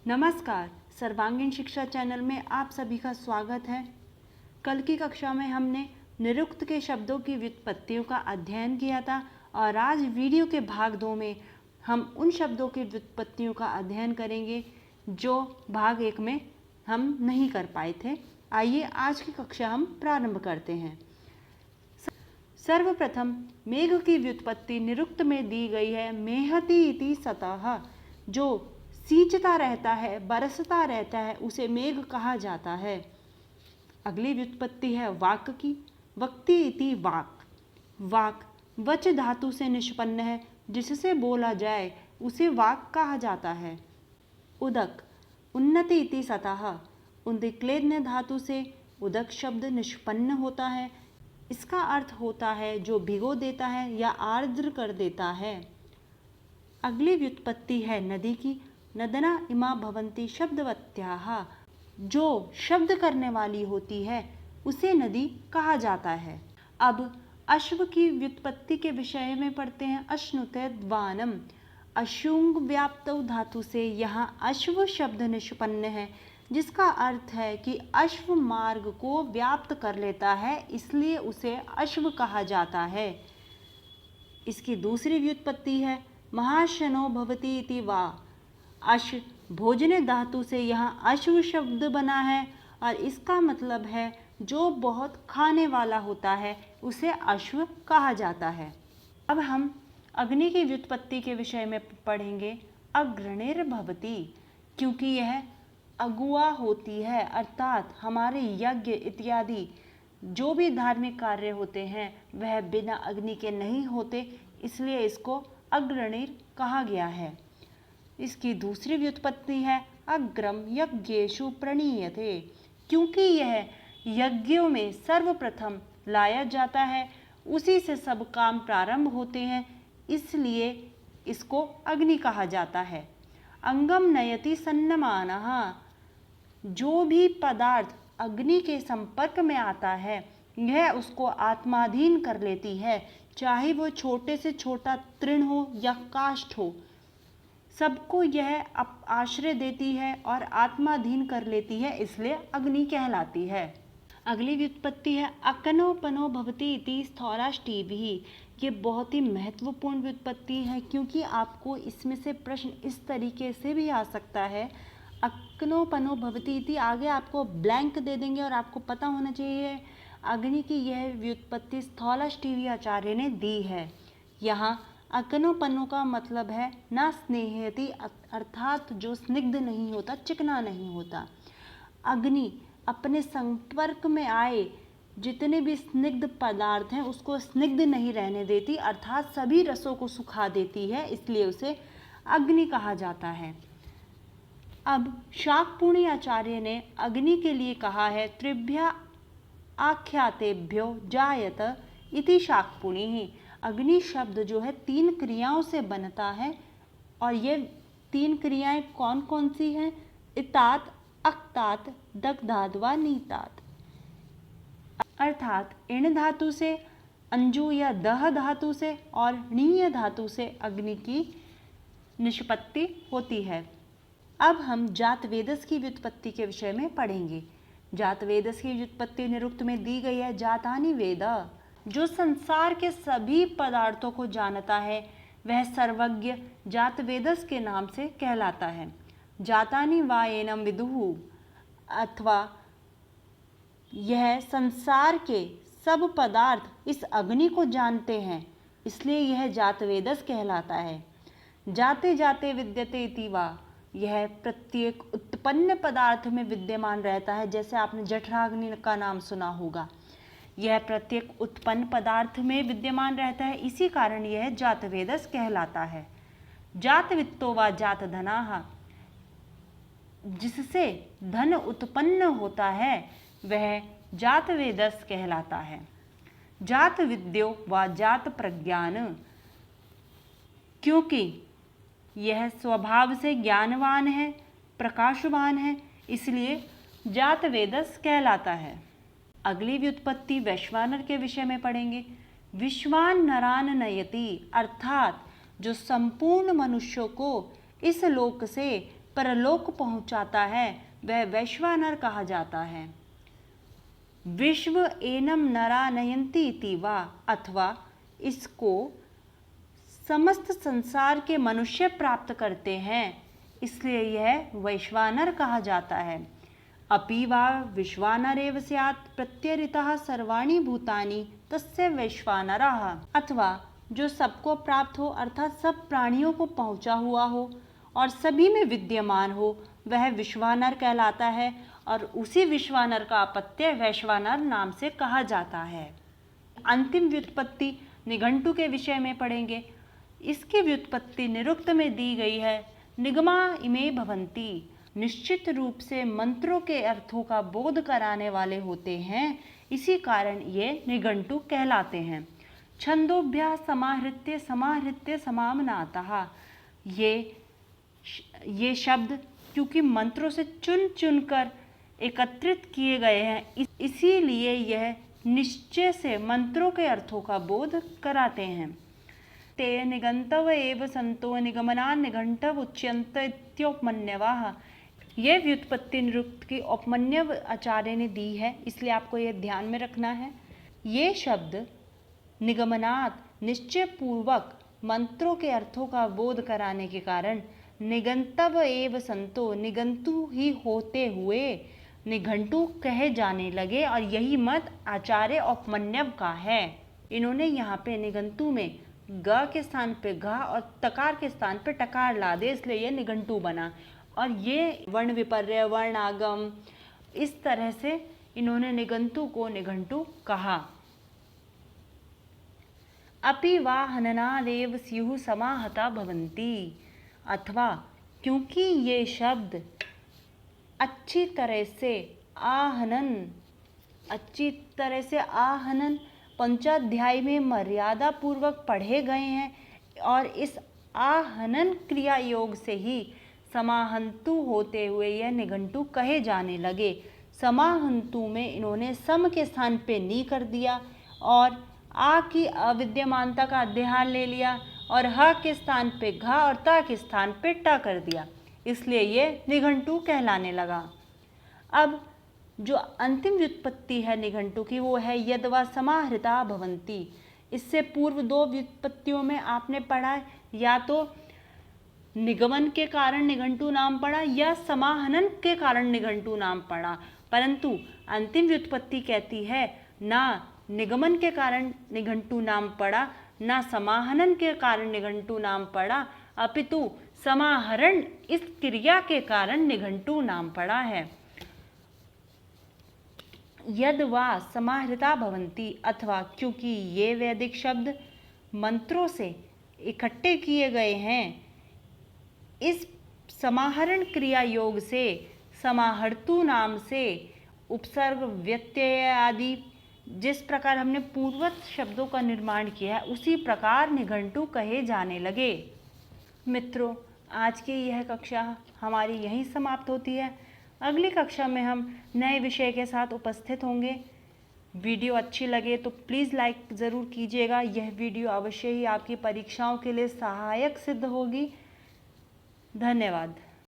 नमस्कार, सर्वांगीण शिक्षा चैनल में आप सभी का स्वागत है। कल की कक्षा में हमने निरुक्त के शब्दों की व्युत्पत्तियों का अध्ययन किया था और आज वीडियो के भाग 2 में हम उन शब्दों की व्युत्पत्तियों का अध्ययन करेंगे जो भाग 1 में हम नहीं कर पाए थे। आइए आज की कक्षा हम प्रारंभ करते हैं। सर्वप्रथम मेघ की व्युत्पत्ति निरुक्त में दी गई है। मेहति इति सतः, जो सींचता रहता है, बरसता रहता है, उसे मेघ कहा जाता है। अगली व्युत्पत्ति है वाक की। वक्ति इति वाक। वाक वच धातु से निष्पन्न है, जिससे बोला जाए उसे वाक कहा जाता है। उदक उन्नति इति सतः। उद्क्लेद्य धातु से उदक शब्द निष्पन्न होता है। इसका अर्थ होता है जो भिगो देता है या आर्द्र कर देता है। अगली व्युत्पत्ति है नदी की। नदना इमा भवन्ति शब्दवत्याः। जो शब्द करने वाली होती है उसे नदी कहा जाता है। अब अश्व की व्युत्पत्ति के विषय में पढ़ते हैं। अश्नुते द्वानम। अशुंग व्याप्तौ धातु से यहाँ अश्व शब्द निष्पन्न है, जिसका अर्थ है कि अश्व मार्ग को व्याप्त कर लेता है, इसलिए उसे अश्व कहा जाता है। इसकी दूसरी व्युत्पत्ति है महाशनो भवति इति वा। अश भोजने धातु से यहाँ अश्व शब्द बना है और इसका मतलब है जो बहुत खाने वाला होता है उसे अश्व कहा जाता है। अब हम अग्नि की व्युत्पत्ति के विषय में पढ़ेंगे। अग्रणिर्भवति, क्योंकि यह अगुआ होती है, अर्थात हमारे यज्ञ इत्यादि जो भी धार्मिक कार्य होते हैं वह बिना अग्नि के नहीं होते, इसलिए इसको अग्रणिर कहा गया है। इसकी दूसरी व्युत्पत्ति है अग्रम यज्ञेषु प्रणीयते, क्योंकि यह यज्ञों में सर्वप्रथम लाया जाता है, उसी से सब काम प्रारंभ होते हैं, इसलिए इसको अग्नि कहा जाता है। अंगम नयति सन्नमानः, जो भी पदार्थ अग्नि के संपर्क में आता है यह उसको आत्माधीन कर लेती है, चाहे वो छोटे से छोटा तृण हो या काष्ठ हो, सबको यह आश्रय देती है और आत्माधीन कर लेती है, इसलिए अग्नि कहलाती है। अगली व्युत्पत्ति है अकनोपनो भवति इति स्थौराष्टिभिः। ये बहुत ही महत्वपूर्ण व्युत्पत्ति है, क्योंकि आपको इसमें से प्रश्न इस तरीके से भी आ सकता है। अकनोपनो भवति इति आगे आपको ब्लैंक दे देंगे और आपको पता होना चाहिए अग्नि की यह व्युत्पत्ति स्थौलाष्टिभि आचार्य ने दी है। यहाँ अकनोपनो का मतलब है ना स्नेहयति, अर्थात जो स्निग्ध नहीं होता, चिकना नहीं होता। अग्नि अपने संपर्क में आए जितने भी स्निग्ध पदार्थ हैं उसको स्निग्ध नहीं रहने देती, अर्थात सभी रसों को सुखा देती है, इसलिए उसे अग्नि कहा जाता है। अब शाकपुणी आचार्य ने अग्नि के लिए कहा है त्रिभ्य आख्यातेभ्यो जायत इति शाकपुणी। अग्नि शब्द जो है 3 क्रियाओं से बनता है और ये 3 क्रियाएं कौन कौन सी हैं? इतात, अक्तात, दग्धाद व नीतात। अर्थात इण धातु से, अंजु या दह धातु से और णीय धातु से अग्नि की निष्पत्ति होती है। अब हम जात वेदस की व्युत्पत्ति के विषय में पढ़ेंगे। जात वेदस की व्युत्पत्ति निरुक्त में दी गई है। जातानि वेद, जो संसार के सभी पदार्थों को जानता है वह सर्वज्ञ जात वेदस के नाम से कहलाता है। जातानि वा एनम विदुः, अथवा यह संसार के सब पदार्थ इस अग्नि को जानते हैं, इसलिए यह जात वेदस कहलाता है। जाते जाते विद्यते इति वा, यह प्रत्येक उत्पन्न पदार्थ में विद्यमान रहता है। जैसे आपने जठराग्नि का नाम सुना होगा, यह प्रत्येक उत्पन्न पदार्थ में विद्यमान रहता है, इसी कारण यह जात वेदस कहलाता है। जात वित्तो व जात धनाः, जिससे धन उत्पन्न होता है वह जात वेदस कहलाता है। जात विद्यो व जात प्रज्ञान, क्योंकि यह स्वभाव से ज्ञानवान है, प्रकाशवान है, इसलिए जात वेदस कहलाता है। अगली व्युत्पत्ति वैश्वानर के विषय में पढ़ेंगे। विश्वान नरान नयति, अर्थात जो संपूर्ण मनुष्यों को इस लोक से परलोक पहुंचाता है वह वैश्वानर कहा जाता है। विश्व एनम नरा नयंती इति वा, अथवा इसको समस्त संसार के मनुष्य प्राप्त करते हैं, इसलिए यह वैश्वानर कहा जाता है। अपि वा विश्वानरेव स्यात् प्रत्यरितः सर्वाणि भूतानि तस्य वैश्वानरः, अथवा जो सबको प्राप्त हो अर्थात सब प्राणियों को पहुंचा हुआ हो और सभी में विद्यमान हो, वह विश्वानर कहलाता है और उसी विश्वानर का अपत्य वैश्वानर नाम से कहा जाता है। अंतिम व्युत्पत्ति निघंटु के विषय में पढ़ेंगे। इसकी व्युत्पत्ति निरुक्त में दी गई है। निगमा इमे भवन्ति, निश्चित रूप से मंत्रों के अर्थों का बोध कराने वाले होते हैं, इसी कारण ये निघंटु कहलाते हैं। छंदोभ्यास समाहृत्य समाहृत्य समामनातः, ये शब्द क्योंकि मंत्रों से चुन चुन कर एकत्रित किए गए हैं, इसीलिए यह निश्चय से मंत्रों के अर्थों का बोध कराते हैं। ते निगंतव एव संतो निगमनान् निघंटव उच्यन्त इत्योपमन्यवाः, यह व्युत्पत्ति निरुक्त की उपमन्यव आचार्य ने दी है, इसलिए आपको यह ध्यान में रखना है। ये शब्द निगमनात् निश्चय पूर्वक मंत्रों के अर्थों का बोध कराने के कारण निगंतव एव संतो, निगंतु ही होते हुए निघंटु कहे जाने लगे और यही मत आचार्य उपमन्यव का है। इन्होंने यहाँ पे निघंटु में ग के स्थान पे घ और तकार के स्थान पे टकार ला दे, इसलिए ये निघंटु बना। और ये वर्ण विपर्य, वर्ण आगम, इस तरह से इन्होंने निघंटु को निघंटु कहा। अपि वा हननादेव स्युः समाहता भवन्ति, अथवा क्योंकि ये शब्द अच्छी तरह से आहनन पंचाध्याय में मर्यादा पूर्वक पढ़े गए हैं और इस आहनन क्रिया योग से ही समाहंतु होते हुए यह निघंटु कहे जाने लगे। समाहंतु में इन्होंने सम के स्थान पे नी कर दिया और आ की अविद्यमानता का अध्याहार ले लिया और ह के स्थान पे घ और ता के स्थान पे ट कर दिया, इसलिए ये निघंटु कहलाने लगा। अब जो अंतिम व्युत्पत्ति है निघंटु की वो है यद्वा समाहृता भवन्ति। इससे पूर्व दो व्युत्पत्तियों में आपने पढ़ा या तो निगमन के कारण निघंटु नाम पड़ा या समाहनन के कारण निघंटु नाम पड़ा, परंतु अंतिम व्युत्पत्ति कहती है ना निगमन के कारण निघंटु नाम पड़ा ना समाहनन के कारण निघंटु नाम पड़ा, अपितु समाहरण इस क्रिया के कारण निघंटु नाम पड़ा है। यद वा समाहृता भवन्ति, अथवा क्योंकि ये वैदिक शब्द मंत्रों से इकट्ठे किए गए हैं, इस समाहरण क्रिया योग से समाहर्तु नाम से उपसर्ग व्यत्यय आदि जिस प्रकार हमने पूर्वत शब्दों का निर्माण किया है उसी प्रकार निघंटु कहे जाने लगे। मित्रों, आज की यह कक्षा हमारी यहीं समाप्त होती है। अगली कक्षा में हम नए विषय के साथ उपस्थित होंगे। वीडियो अच्छी लगे तो प्लीज़ लाइक ज़रूर कीजिएगा। यह वीडियो अवश्य ही आपकी परीक्षाओं के लिए सहायक सिद्ध होगी। धन्यवाद।